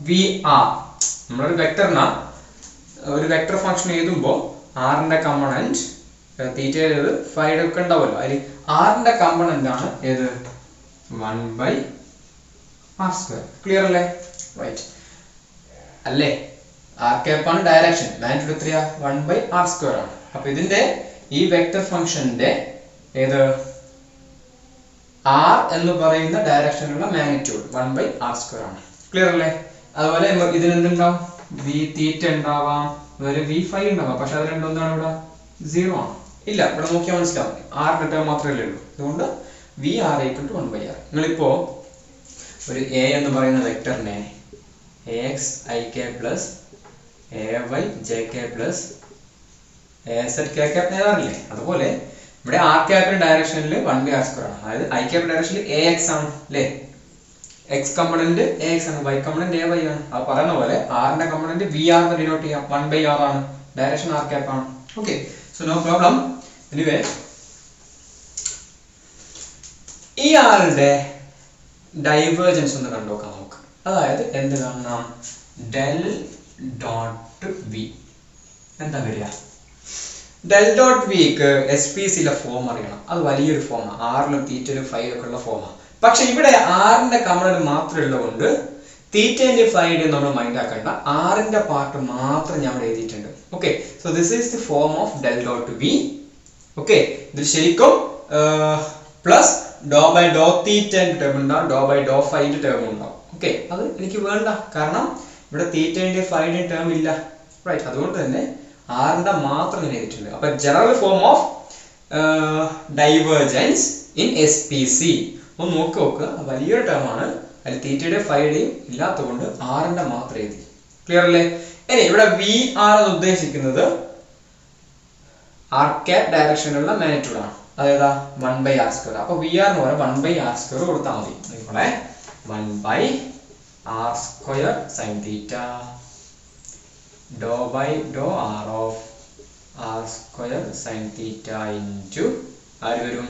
vr നമ്മളൊരു ഒരു വെക്ടർ ഫംഗ്ഷൻ എഴുതുമ്പോൾ r-ന്റെ കമ്പോണന്റ് തീറ്റയിലേത് ഫൈയുടെ ഒക്കെ ഉണ്ടാവുമല്ലോ, അതിൽ r-ന്റെ കമ്പോണന്റ് ആണ് ഏത് 1/r². ക്ലിയർ അല്ലേ? റൈറ്റ് അല്ലേ? r cap ആണ് ഡയറക്ഷൻ, മാഗ്നിറ്റ്യൂഡ് എത്രയാ 1/r² ആണ്. അപ്പൊ ഇതിന്റെ ഈ വെക്ടർ ഫംഗ്ഷന്റെ ഏത് r എന്ന് പറയുന്ന ഡയറക്ഷനിലുള്ള മാഗ്നിറ്റ്യൂഡ് 1/r² ആണ്. ക്ലിയർ അല്ലേ? അതുപോലെ ഇതിന് എന്തുണ്ടാവും, v θ ഉണ്ടാവാം, അതുപോലെ v φ ഉണ്ടാവാം. പക്ഷെ അത് രണ്ടും എന്താണ് ഇവിടെ 0 ആണ്. ഇല്ല, ഇവിടെ നോക്കിയാൽ മനസ്സിലാവും, r ടേം മാത്രമേ ഉള്ളൂ. അതുകൊണ്ട് vr = 1/r. നിങ്ങളിപ്പോ ഒരു a എന്ന് പറയുന്ന വെക്ടറിനെ ax ik plus ay jk plus az kk എഴുതാറില്ലേ, അതുപോലെ ഇവിടെ r ക്യാപിന്റെ ഡയറക്ഷനിൽ 1/r² ആണ്. അതായത് i ക്യാപ് ഡയറക്ഷനിൽ ax ആണ് അല്ലേ, x കമ്പോണന്റ് ax ആണ്, y കമ്പോണന്റ് ay ആണ്. അത് പറയുന്ന പോലെ r-ന്റെ കമ്പോണന്റ് vr എന്ന് ഡിനോട്ട് ചെയ്യാം, 1/r ആണ്, ഡയറക്ഷൻ r ക്യാപ് ആണ്. Okay, so no problem. Anyway ഈ r-ന്റെ ഡൈവേർജൻസ് ഒന്ന് കണ്ടുനോക്കാം നമുക്ക്. അതായത് എന്ത് കാണണം, ഡെൽ ഡോട്ട് വി എന്താ വരിക, ഡെൽ ഡോട്ട് വിക്ക് SPCയിലെ ഫോം അറിയണം. അത് വലിയൊരു ഫോമാണ്, ആറിലും തീറ്റയിലും ഫൈവിലൊക്കെ ഉള്ള ഫോമാണ്. പക്ഷെ ഇവിടെ r-ന്റെ കമ്പോണന്റ് മാത്രമേ ഉള്ളതുകൊണ്ട് തീറ്റേന്റെ ഫൈവിന്റെ നമ്മൾ മൈൻഡ് ആക്കണ്ട, r-ന്റെ പാർട്ട് മാത്രം ഞാൻ ഇവിടെ എഴുതിയിട്ടുണ്ട്. Okay, so this is the form of del dot v. Okay, ഇതിൽ ശരിക്കും പ്ലസ് ഡോ ബൈ ഡോ തീറ്റേന്റെ ടേം ഉണ്ടാവും, ഡോ ബൈ ഡോ ഫൈന്റെ ടേം ഉണ്ടാവും. ഓക്കെ, അത് എനിക്ക് വേണ്ട, കാരണം ഇവിടെ തീറ്റേന്റെ ഫൈന്റെ ടേം ഇല്ല. റൈറ്റ്, അതുകൊണ്ട് തന്നെ r-ന്റെ മാത്രം ഞാൻ എഴുതിയിട്ടുണ്ട്. അപ്പൊ general form of divergence in SPC ഒന്ന് നോക്കുക, വലിയൊരു ടേം ആണ്, അതിൽ തീറ്റയുടെ ഫൈയുടെയും ഇല്ലാത്തതുകൊണ്ട് r-ന്റെ മാത്രം എഴുതി. ക്ലിയർ അല്ലേ? ഇനി ഇവിടെ vr എന്ന് ഉദ്ദേശിക്കുന്നത് r cap ഡയറക്ഷനിലുള്ള മാഗ്നിറ്റ്യൂഡ് ആണ്, അതായത് 1/r². അപ്പൊ vr എന്ന് പറയാൻ 1/r² കൊടുത്താൽ മതി. നിങ്ങളെ 1/r² sin theta ഡോ by Dr r of r² sin theta into ആര് വരും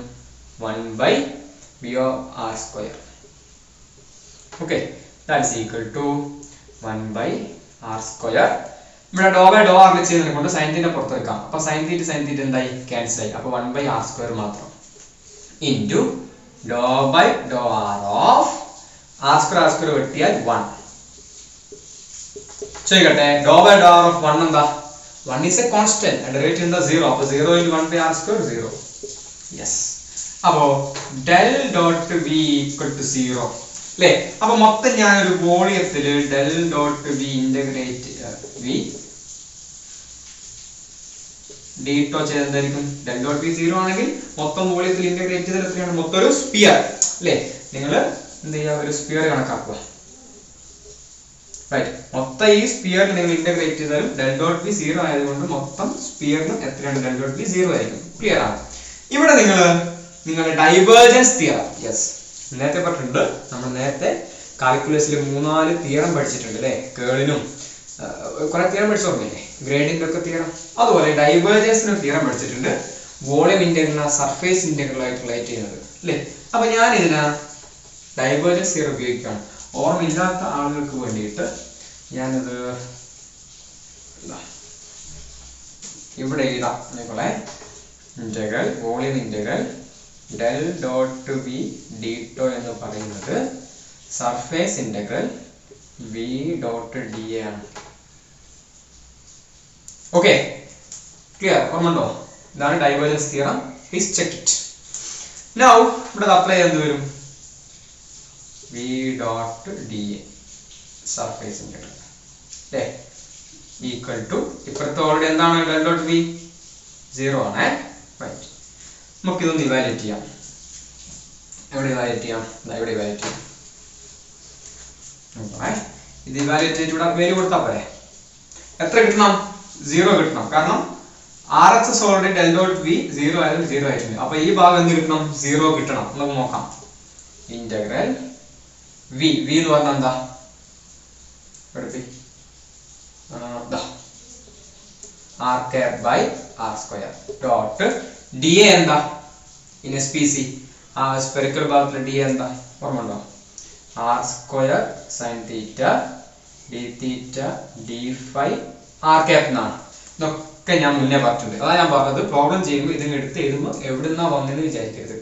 1/v of r². Okay, that is equal to 1/r². ഇവിടെ ഡോ ബൈ ഡോ r ചെയ്യുന്നതിനെ കൊണ്ട് sin theta പുറത്ത് വെക്കാം. അപ്പൊ sin theta എന്തായി, ക്യാൻസൽ ആയി. അപ്പൊ 1/r² മാത്രം into do by Dr r of r² വെട്ടിയാൽ 1. ചോദിക്കട്ടെ, do by Dr r of 1 എന്താ, 1 is a constant and derivative എന്താ 0. അപ്പൊ 0 into 1/r², 0. യെസ്, അപ്പോ del dot v equal to 0 അല്ലേ. അപ്പൊ മൊത്തം ഞാനൊരു വോളിയത്തില് del dot v integrate v d tau ചെയ്തെന്തായിരിക്കും, ഡെൽ ഡോട്ട് വി 0 ആണെങ്കിൽ മൊത്തം വോളിയത്തിൽ ഇന്റഗ്രേറ്റ് ചെയ്താൽ എത്രയാണ്, മൊത്തം ഒരു സ്പിയർ അല്ലേ. നിങ്ങൾ എന്ത് ചെയ്യുക, ഒരു സ്പിയർ കണക്കാക്കുക. റൈറ്റ്, മൊത്തം ഈ സ്പിയറിൽ നിങ്ങൾ ഇന്റഗ്രേറ്റ് ചെയ്താലും ഡെൽ ഡോട്ട് വി 0 ആയതുകൊണ്ട് മൊത്തം സ്പിയറിന് എത്രയാണ്, ഡെൽ ഡോട്ട് വി 0 ആയിരിക്കും. ക്ലിയർ ആണ്? ഇവിടെ നിങ്ങളുടെ ഡൈവേർജൻസ് തിയറം, യെസ് നേരത്തെ പറഞ്ഞിട്ടുണ്ട്, നമ്മൾ നേരത്തെ കാൽക്കുലസിൽ 3-4 തിയറം പഠിച്ചിട്ടുണ്ട് അല്ലേ, കേളിനും കുറെ തിയറം പഠിച്ചു ഓർമ്മയില്ലേ, ഗ്രേഡിന്റെ ഒക്കെ തിയറം. അതുപോലെ ഡൈവേർജൻസിനും തിയറം പഠിച്ചിട്ടുണ്ട്, വോളിയം ഇന്റഗ്രൽ സർഫേസ് ഇന്റഗ്രൽ ആയിട്ട് റിലേറ്റ് ചെയ്യുന്നത് അല്ലേ. അപ്പൊ ഞാൻ ഇതിന് ഡൈവേർജൻസ് തിയറം ഉപയോഗിക്കുകയാണ്. ഓർമ്മയില്ലാത്ത ആളുകൾക്ക് വേണ്ടിയിട്ട് ഞാനത് ഇവിടെ എഴുതാം. നിങ്ങളെ integral volume integral del dot v d tau എന്ന് പറയുന്നത് surface integral v dot d a ആണ്. Okay, clear? ഓർമ്മണ്ടോ? ഇതാണ് divergence theorem. Please check it. Now ഇവിടെ അപ്ലൈ ചെയ്ത് വരും v dot d a surface integral അല്ലേ ഈക്വൽ ടു ഇപ്പുറത്തെ ഓൾറെഡി എന്താണ് ഡെൽ ഡോട്ട് വി 0 ആണ്. റൈറ്റ്, നമുക്കിതൊന്ന് ഇവാലുവേറ്റ് ചെയ്യാം. എവിടെ ഇവാലുവേറ്റ് ചെയ്യാം? ഇവിടെ ഇവാലുവേറ്റ് ചെയ്യാം. ഇത് ഇവാലുവേറ്റ് ചെയ്തിട്ട് ഇവിടെ വാല്യൂ കൊടുത്താൽ പോരെ. എത്ര കിട്ടണം? 0 കിട്ടണം. കാരണം RHS already del dot v 0 ആയാലും 0 ആയിട്ടുണ്ട്. അപ്പൊ ഈ ഭാഗം എന്ത് കിട്ടണം? 0 കിട്ടണം. നമുക്ക് നോക്കാം. ഇന്റഗ്രൽ വി എന്ന് പറഞ്ഞാൽ എന്താ? r cap by r square dot dA എന്താ? in SPC ആ സ്ഫെറിക്കൽ ഭാഗത്തിലെ dA എന്താ? ഓർമ്മയുണ്ടോ? r square sin theta d theta d phi r cap എന്നാണ്. ഇതൊക്കെ ഞാൻ മുന്നേ പറഞ്ഞിട്ടുണ്ട്. അതാ ഞാൻ പറഞ്ഞത് പ്രോബ്ലം ചെയ്യുമ്പോൾ ഇതിന് എടുത്ത് എഴുതുമ്പോൾ എവിടുന്നാ വന്നെന്ന് വിചാരിക്കരുത്.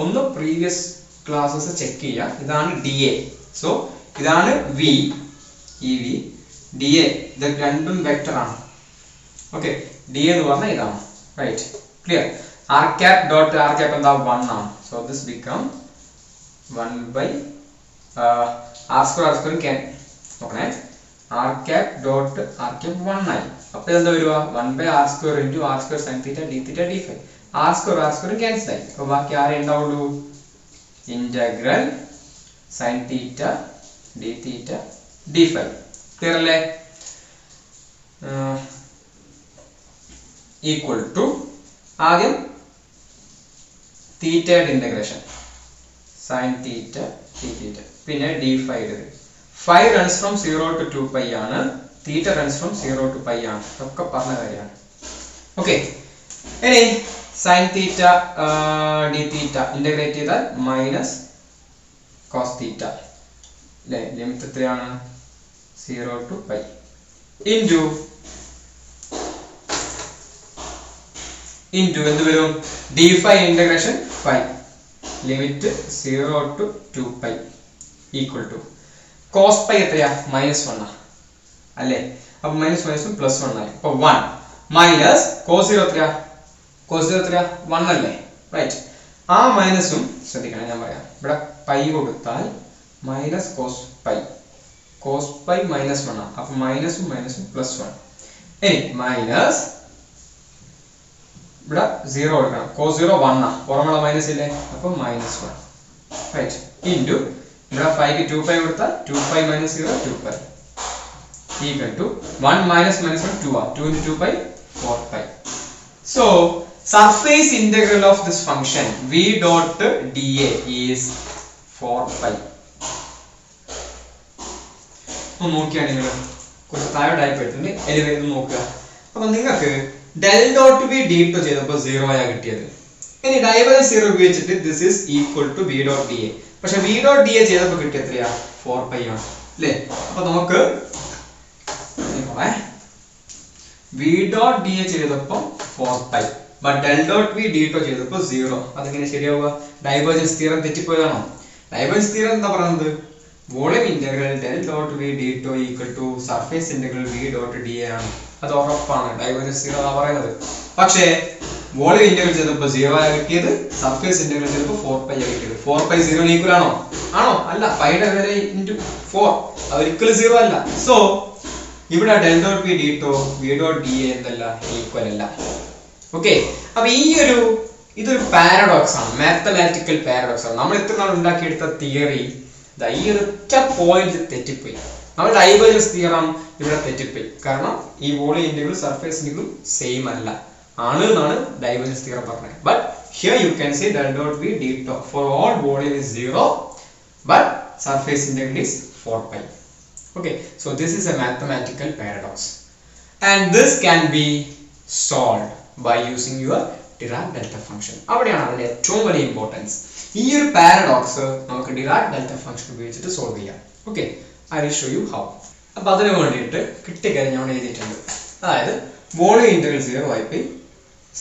ഒന്ന് പ്രീവിയസ് ക്ലാസ്സസ് ചെക്ക് ചെയ്യുക. ഇതാണ് DA. സോ ഇതാണ് V, ഈ V, DA ഇത് രണ്ടും വെക്ടർ ആണ്. ഓക്കെ, DA എന്ന് പറഞ്ഞാൽ ഇതാണ്. Right, clear. r cap dot r cap എന്താ? 1 ആണ്. So this become 1 by r square can നോക്കണേ. r cap dot r cap 1 ആയി. അപ്പോൾ എന്താ വരിക? 1 by r square into r square sin theta d theta d phi. r square cancel ആയി. അപ്പോൾ ബാക്കി ആരെ ഉണ്ടാവുള്ളൂ? Integral sin theta d theta d phi. Clear അല്ലേ? ഈക്വൽ ടു ആദ്യം തീറ്റയുടെ integration sin theta d theta പിന്നെ d phi യുടെ phi runs from 0 to 2 pi ആണ്, theta runs from 0 to pi ആണ്. ഒക്കെ പറഞ്ഞ കാര്യമാണ്. ഓക്കെ, ഇനി sin theta d theta integrate ചെയ്താൽ മൈനസ് cos theta അല്ലേ? ലിമിറ്റ് എത്രയാണ്? 0 to pi ഇൻറ്റു എന്ത് വരും? d phi integration phi limit 0 to 2 pi equal to cos pi എത്രയാ? -1 ആ അല്ലേ? അപ്പൊ -1 പ്ലസ് 1 ആയി. അപ്പൊ 1 മൈനസ് cos 0 എത്രയാ? cos 0 എത്രയാ? 1 അല്ലേ? റൈറ്റ്, ആ മൈനസും ശ്രദ്ധിക്കണം, ഞാൻ പറയാം. ഇവിടെ പൈ കൊടുത്താൽ മൈനസ് cos pi -1 ആണ്. അപ്പൊ മൈനസും പ്ലസ് 1. ഇനി മൈനസ് ഇവിടെ 0 കൊടുക്കണം. cos 0 1 ആ, പുറമുള്ള മൈനസ് ഇല്ലേ? അപ്പൊ -1. റൈറ്റ്, ഇൻറ്റു ഇവിടെ 5 2 pi കൊടുത്താൽ 2 pi minus 0 2 pi equal to 1 minus 1 2 ആ, 2 into 2 pi 4 pi. So surface integral of this function v dot dA is 4 pi. ഒന്ന് നോക്കിയാണ് നിങ്ങൾ കുറച്ച് താഴെ ടൈപ്പ് എടുത്തിട്ടുണ്ട്. എനിവേ ഇത് നോക്കുക. അപ്പൊ നിങ്ങൾക്ക് del dot B d tau ചെയ്തപ്പോൾ 0 ആയാ കിട്ടിയത്. ഇനി ഡൈവേഴ്സ് 0 ഉപയോഗിച്ചിട്ട് this is equal to v dot d a. പക്ഷെ വി ഡോട്ട് ഡി എ ചെയ്തപ്പോൾ കിട്ടിയ എത്രയാ? 4 പൈ ആണ് അല്ലേ? അപ്പൊ നമുക്ക് വി ഡോട്ട് ഡി എ ചെയ്തപ്പോൾ 4 pi, but del dot B d tau ചെയ്തപ്പോൾ 0. അതെങ്ങനെ ശരിയാവുക? ഡൈവേർജൻസ് തിയറം തെറ്റിപ്പോയതാണോ? ഡൈവേർജൻസ് തിയറം എന്താ പറയുന്നത്? Volume integral del dot v d tau equal to surface integral v dot d a ആണ്. അത് ഉറപ്പാണ്, ഡൈവേർജൻസ് തിയറം ആണ് പറയുന്നത്. പക്ഷേ വോളിയം ഇന്റഗ്രൽ ചെയ്തപ്പോൾ 0 ആയി കിട്ടിയത്, സർഫേസ് ഇന്റഗ്രൽ ചെയ്തപ്പോൾ 4 പൈ ആയി കിട്ടിയത്. 4 പൈ 0 ഈക്വൽ ആണോ? അല്ല, പൈയുടെ വില ഇൻറ്റു 4 അതൊരിക്കലും 0 അല്ല. സോ ഇവിടെ del dot B d tau v dot d a എന്നല്ല, ഈക്വൽ അല്ല. ഓക്കെ, അപ്പൊ ഇതൊരു പാരഡോക്സ് ആണ്, മാത്തമാറ്റിക്കൽ പാരഡോക്സ് ആണ്. നമ്മൾ ഇത്ര നാൾ ഉണ്ടാക്കിയെടുത്ത തിയറി ഈ ഒരൊറ്റ പോയിന്റ് തെറ്റിപ്പോയി. നമ്മൾ ഡൈവേർജൻസ് തിയറം ഇവിടെ തെറ്റിപ്പോയി. കാരണം ഈ volume integral surface integral same അല്ല ആണ് എന്നാണ് ഡൈവേർജൻസ് തിയറം പറഞ്ഞത്. But here you can see del dot B d tau for all volume is 0 but surface integral is 4 pi. Okay, so this is a mathematical paradox and this can be solved by using your Dirac delta function. അവിടെയാണ് അതിന്റെ ഏറ്റവും വലിയ importance. ഈ ഒരു paradox നമുക്ക് Dirac delta function ഉപയോഗിച്ചിട്ട് solve ചെയ്യാം. Okay, I will show you how. അപ്പോൾ അതിനു വേണ്ടിയിട്ട് കിട്ടിയ കാര്യം ഞാൻ എഴുതിയിട്ടുണ്ട്. അതായത് വോളിയം ഇന്റഗ്രൽ 0 ആയി പോയി,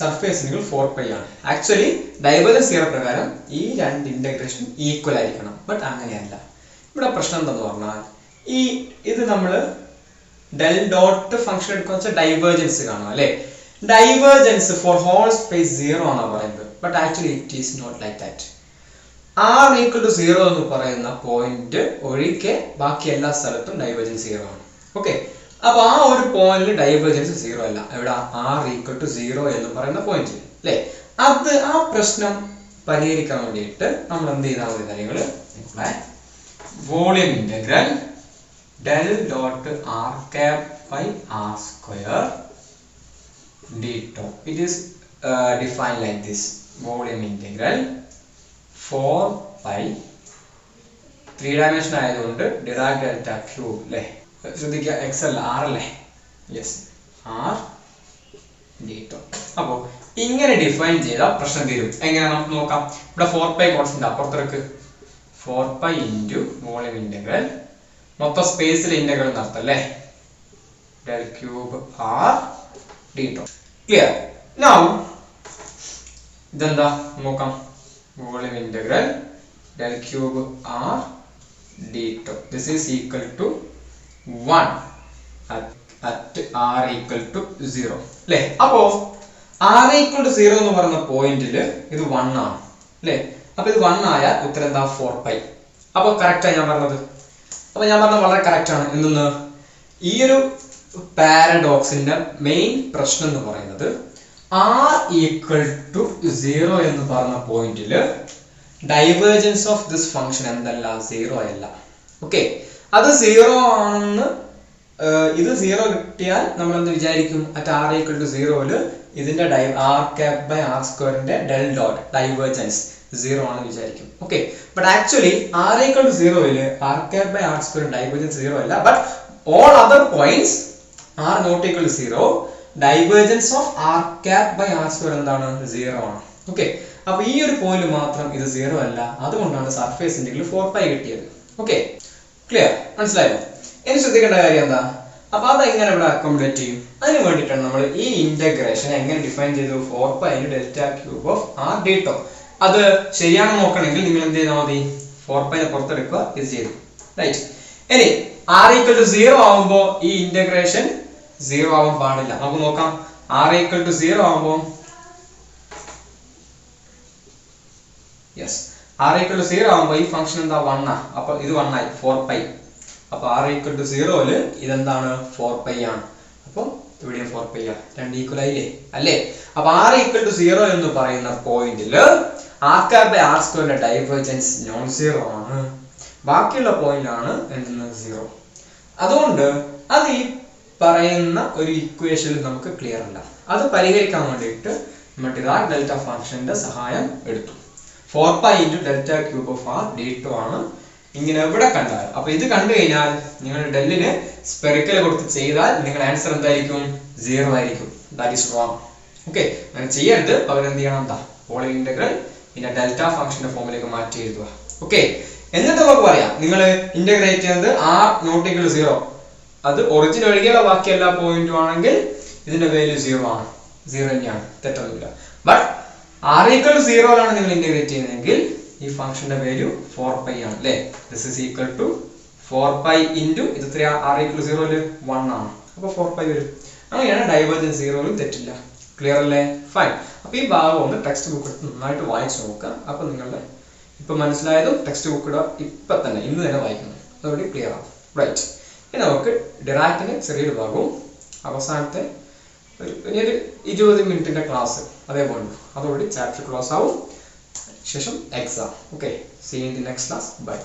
സർഫേസ് ഇന്റഗ്രൽ 4 പൈ ആണ്. ആക്ച്വലി ഡൈവേർജൻസ് തിയറം പ്രകാരം ഈ രണ്ട് ഇന്റഗ്രേഷൻ ഈക്വൽ ആയിരിക്കണം, ബട്ട് അങ്ങനെയല്ല. ഇവിടെ പ്രശ്നം എന്താന്ന് പറഞ്ഞാൽ ഇത് നമ്മൾ ഡെൽ ഡോട്ട് ഫംഗ്ഷൻ എടുക്കുന്ന വെച്ചാൽ ഡൈവേർജൻസ് കാണാം അല്ലേ? ഡൈവേർജൻസ് ഫോർ ഹോൾ സ്പേസ് 0 ആണ് പറയുന്നത്, but actually it is not like that. r equal to 0 എന്ന് പറയുന്ന പോയിന്റ് ഒഴികെ ബാക്കി എല്ലാ സ്ഥലത്തും ഡൈവേർജൻസ് 0 ആണ്. ഓക്കെ, അപ്പൊ ആ ഒരു പോയിന്റിൽ ഡൈവേർജൻസ് 0 അല്ല. എവിടെ? r equal to 0 എന്ന് പറയുന്ന പോയിന്റിൽ അല്ലേ? അത് ആ പ്രശ്നം പരിഹരിക്കാൻ വേണ്ടിയിട്ട് നമ്മൾ എന്ത് ചെയ്താൽ മതി കാര്യങ്ങൾ? നിങ്ങളെ volume integral del dot r cap by r square d tau. It is defined like this. Volume integral 4 pi 3 dimension ആയതുകൊണ്ട് Dirac delta cube അല്ലേ? ശ്രദ്ധിക്കുക, x അല്ല r അല്ലേ? Yes, r d tau. അപ്പോൾ ഇങ്ങനെ ഡിഫൈൻ ചെയ്താൽ പ്രശ്നം തീരും. എങ്ങനെ നമുക്ക് നോക്കാം. ഇവിടെ 4 pi കോൺസ്റ്റന്റ് അപ്പുറത്തേക്ക് 4 pi into വോളിയം ഇന്റഗ്രൽ മൊത്തം സ്പേസിൽ ഇന്റഗ്രൽ നടത്തം അല്ലേ? del cube r d tau. Clear? Now ഇതെന്താ നോക്കാം. Volume integral del cube r d tau. This is equal to 1 at r equal to 0 അല്ലേ? അപ്പോ r equal to 0 എന്ന് പറയുന്ന പോയിന്റിൽ ഇത് 1 ആണ് അല്ലേ? അപ്പൊ ഇത് 1 ആയാൽ ഉത്തരം എന്താ? 4 pi. അപ്പൊ കറക്റ്റ് ആണ് ഞാൻ പറഞ്ഞത്. അപ്പൊ ഞാൻ പറഞ്ഞത് വളരെ കറക്റ്റ് ആണ്. എന്തെന്ന്? ഈ ഒരു പാരഡോക്സിന്റെ മെയിൻ പ്രശ്നം എന്ന് പറയുന്നത് r equal to 0 എന്ന് പറഞ്ഞ പോയിന്റിൽ ഡൈവേർജൻസ് ഓഫ് ദിസ് ഫംഗ്ഷൻ എന്തല്ല? 0 അല്ല. ഓക്കെ, അത് 0 ആണെന്ന് ഇത് 0 കിട്ടിയാൽ നമ്മൾ എന്ത് വിചാരിക്കും? അറ്റ് r equal to 0 ഇതിന്റെ r cap by r സ്ക്വയറിന്റെ del dot ഡൈവേർജൻസ് 0 ആണെന്ന് വിചാരിക്കും. Okay, but actually r equal to 0 r cap by r square divergence 0 അല്ല. But all other points r not equal to 0 divergence of r cap by r square എന്താണ്? 0 ആണ്. Okay, അപ്പൊ ഈ ഒരു point മാത്രം ഇത് 0 അല്ല. അതുകൊണ്ടാണ് സർഫേസ് ഇന്റഗ്രൽ 4 pi കിട്ടിയത്. Okay, clear? മനസ്സിലായോ? ഇനി ശ്രദ്ധിക്കേണ്ട കാര്യം എന്താ? അപ്പൊ അതെങ്ങനെ ഇവിടെ അക്കോമഡേറ്റ് ചെയ്യും? അതിന് വേണ്ടിയിട്ടാണ് നമ്മൾ ഈ ഇന്റഗ്രേഷൻ എങ്ങനെ ഡിഫൈൻ ചെയ്തു? 4 pi delta cube of r d tau. അത് ശരിയാണെന്ന് നോക്കണമെങ്കിൽ നിങ്ങൾ എന്ത് ചെയ്താൽ മതി? 4 pi പുറത്തെടുക്കുക. ഇത് ചെയ്തു, റൈറ്റ്? ഇനി r equal to 0 ആവുമ്പോൾ ഈ ഇന്റഗ്രേഷൻ 0 ആവാൻ പാടില്ല. നമുക്ക് നോക്കാം. r equal to 0 ആവുമ്പോൾ യെസ്, r equal to 0 ആവുമ്പോൾ ഈ ഫംഗ്ഷൻ എന്താ? 1 ആ. അപ്പൊ ഇത് 1 ആയി, 4 pi. അപ്പൊ r equal to 0 ഇതെന്താണ്? 4 pi ആണ്. അപ്പൊ ഇവിടെയും 4 pi ആണ്. രണ്ട് ഈക്വൽ ആയില്ലേ? അല്ലേ? അപ്പൊ r equal to 0 എന്ന് പറയുന്ന പോയിന്റില് r cap by r സ്ക്വയറിന്റെ ഡൈവേർജൻസ് നോൺ സീറോ ആണ്. ബാക്കിയുള്ള പോയിന്റാണ് എന്തെന്ന്? 0. അതുകൊണ്ട് അത് ഈ പറയുന്ന ഒരു ഇക്വേഷനിൽ നമുക്ക് ക്ലിയർ അല്ല. അത് പരിഹരിക്കാൻ വേണ്ടിയിട്ട് നമ്മൾ Dirac ഡെൽറ്റ ഫംഗ്ഷന്റെ സഹായം എടുത്തു. 4 pi into delta cube of r d tau ആണ്. ഇങ്ങനെ എവിടെ കണ്ടാൽ, അപ്പൊ ഇത് കണ്ടു കഴിഞ്ഞാൽ നിങ്ങൾ ഡെല്ലിന് സ്പെറിക്കൽ കൊടുത്ത് ചെയ്താൽ നിങ്ങളുടെ ആൻസർ എന്തായിരിക്കും? 0 ആയിരിക്കും. That is wrong. ഓക്കെ, അങ്ങനെ ചെയ്യരുത്. പകരം എന്ത് ചെയ്യണം? എന്താ? വോളിയം ഇന്റഗ്രൽ പിന്നെ ഡെൽറ്റ ഫംഗ്ഷന്റെ ഫോമിലേക്ക് മാറ്റി എഴുതുക. ഓക്കെ, എന്നിട്ട് നമുക്ക് പറയാം നിങ്ങൾ ഇന്റഗ്രേറ്റ് ചെയ്യുന്നത് r not equal to 0 അത് ഒറിജിൻ ഒഴികെയുള്ള ബാക്കി എല്ലാ പോയിന്റും ആണെങ്കിൽ ഇതിന്റെ വാല്യൂ 0 ആണ്. 0 തന്നെയാണ്, തെറ്റൊന്നുമില്ല. ബട്ട് r equal to 0 ആണ് നിങ്ങൾ ഇന്റഗ്രേറ്റ് ചെയ്യുന്നതെങ്കിൽ ഈ ഫംഗ്ഷന്റെ വാല്യൂ 4 pi ആണ് അല്ലേ? This is equal to 4 pi into ഇത് എത്രയാ? r equal to 0 1 ആണ്. അപ്പൊ 4 pi വരും. അങ്ങനെയാണ് ഡൈവേർജൻസ് 0 തെറ്റില്ല. ക്ലിയർ അല്ലേ? ഫൈൻ. അപ്പൊ ഈ ഭാഗം ഒന്ന് ടെക്സ്റ്റ് ബുക്ക് എടുത്ത് നന്നായിട്ട് വായിച്ചു നോക്കുക. അപ്പൊ നിങ്ങളുടെ ഇപ്പൊ മനസ്സിലായതും ടെക്സ്റ്റ് ബുക്ക് ഇപ്പൊ തന്നെ ഇന്ന് തന്നെ വായിക്കണം. അതോടെ ക്ലിയർ ആവും, റൈറ്റ്? ഇനി നമുക്ക് ഡിറാക്കിന്റെ ചെറിയൊരു ഭാഗവും അവസാനത്തെ ഒരു 20 മിനിറ്റിന്റെ ക്ലാസ് അതേപോലെ അതോടെ ചാപ്റ്റർ ക്ലോസ് ആവും. ശേഷം exam. Okay, see in the next class. By.